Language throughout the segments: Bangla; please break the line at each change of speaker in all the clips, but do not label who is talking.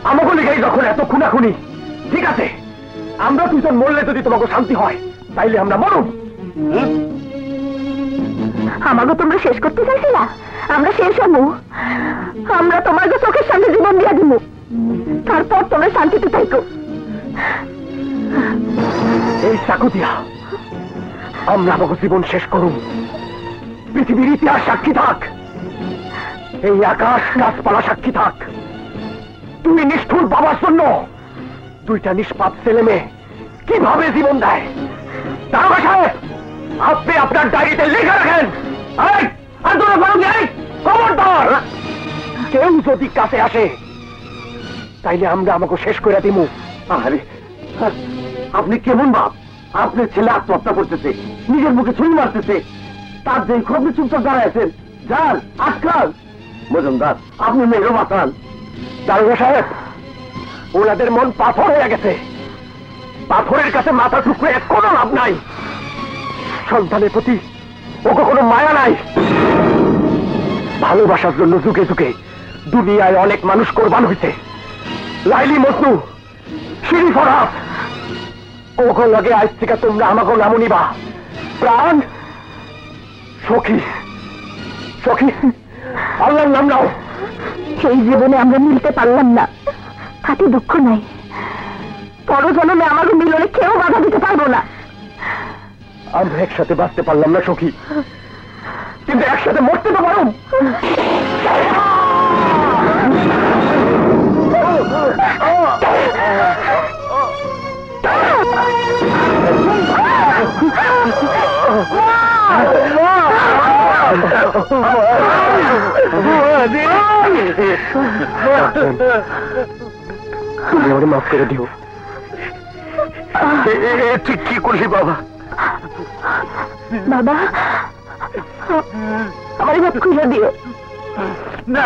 আমাকে লিখেই যখন এত খুনাখুনি, ঠিক আছে আমরা দুজন মরলে যদি তোমাকে শান্তি হয় তাইলে আমরা মরুন।
আমাকে তোমরা শেষ করতে চাইছিলা, আমরা শেষ হবো। আমরা তোমাকে চোখের সামনে জীবন দিয়া দিব, তারপর তোমরা শান্তিতে থাকো।
এই চাকু দিয়া আমরা আমাকে জীবন শেষ করুন। পৃথিবীর ইতিহাস সাক্ষী থাক, এই আকাশ গাছপালা সাক্ষী থাক। তুমি নিষ্ঠুর বাবার জন্য দুইটা নিষ্পাপ ছেলে মেয়ে কিভাবে জীবন দেয়। দারোগা সাহেব, আপনি আপনার ডায়েরিতে লিখে রাখেন, খবরদার কেউ যদি কাছে আসে তাইলে আমরা আমাকে শেষ করে দিব। আরে আপনি কেমন বাপ? আপনার ছেলে আত্মহত্যা করতেছে, নিজের মুখে ছুরি মারতেছে, তার যে খুবই চুপচাপ দাঁড়াইছেন। যান আজকাল মজুমদার, আপনি মেয়েরও বাঁচান। দারোগা সাহেব, ওনাদের মন পাথর হয়ে গেছে, পাথরের কাছে মাথা টুকরে কোনো লাভ নাই। সন্তানের প্রতি ওকে কোনো মায়া নাই। ভালোবাসার জন্য যুগে যুগে দুনিয়ায় অনেক মানুষ কোরবান হয়েছে। লাইলি, মজনু, শিরি, ফরহাদ, ওকে লাগে আজ থেকে তোমরা আমাকে নাম নিবা। প্রাণ, সখী, সখী, আল্লাহর নাম নাও।
সেই জীবনে আমরা মিলতে পারলাম না, তাতে দুঃখ নাই। পরজন্মে আমাকে মিলনে কেউ বাধা দিতে পারবো না।
আমরা একসাথে বাঁচতে পারলাম না সখী, কিন্তু একসাথে মরতে তো পারো। তুমি আমাকে মাফ করে দিও। তুই কি করলি বাবা?
বাবা, আমার মাফ করে দিও।
না,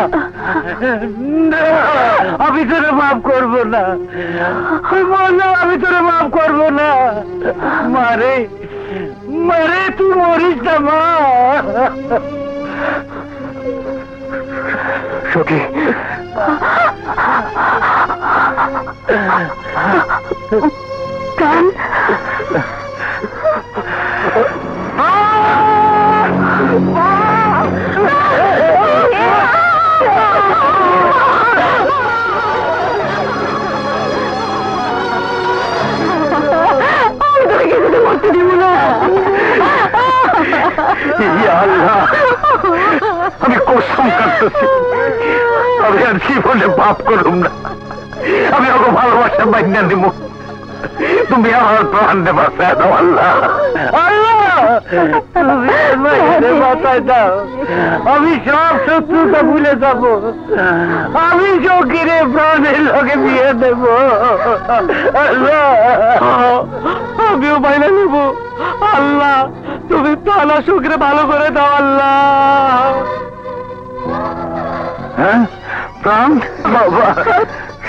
আমি তোরে মাফ করবো না, আমি তোরে মাফ করবো না। মারে মারে, তুই মরিস না মা। সখী,
প্রাণ, মরতে দিব না।
আমি কসম কাটতেছি, আমি আর জীবনে পাপ করুম না। আমি ওকে ভালোবাসা বাইনা দিব। তুমি আমার প্রাণ দেবা দাও আল্লাহ। বাঁচাই দাও, আমি সব শত্রুতা ভুলে যাব। আমি সখীরে প্রাণের লোকে বিয়ে দেব। আমিও বাইনা নেব। আল্লাহ, তুমি তালা সখীরে ভালো করে দাও আল্লাহ। হ্যাঁ প্রাণ বাবা,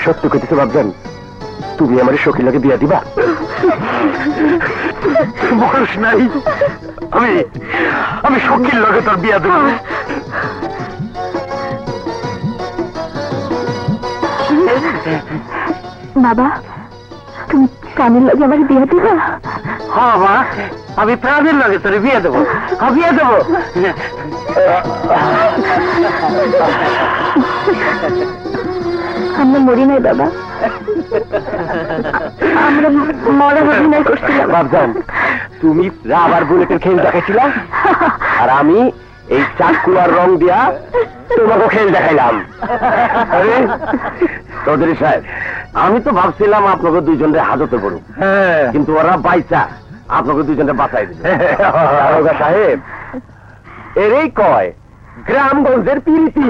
সত্য কইতেছে ভাবছেন? তুমি আমার সখীর লাগে বিয়া দিবা? বয়স নাই, আমি সখীর লগে তোর বিয়া দেব।
বাবা, তুমি প্রাণের লগে আমার বিয়ে দিবা?
হ্যাঁ মা, আমি প্রাণের লগে তোর বিয়ে দেবো, বিয়ে দেবো।
আমরা মরি নাই বাবা, আমরা মরার অভিনয় করছিলাম।
বাবজান, তুমি রাবার বুলেটের খেল দেখাইছিলা, আর আমি এই চাকু আর রং দিয়া তোমাকে খেল দেখাইলাম। আরে চৌধুরী সাহেব, আমি তো ভাবছিলাম আপনাকে দুইজনের হাজতে পড়ুক, কিন্তু ওরা বাইচা আপনাকে দুইজনে বাঁচাই দিল। দারোগা সাহেব, এরই কয় গ্রামগঞ্জের পিরিতি।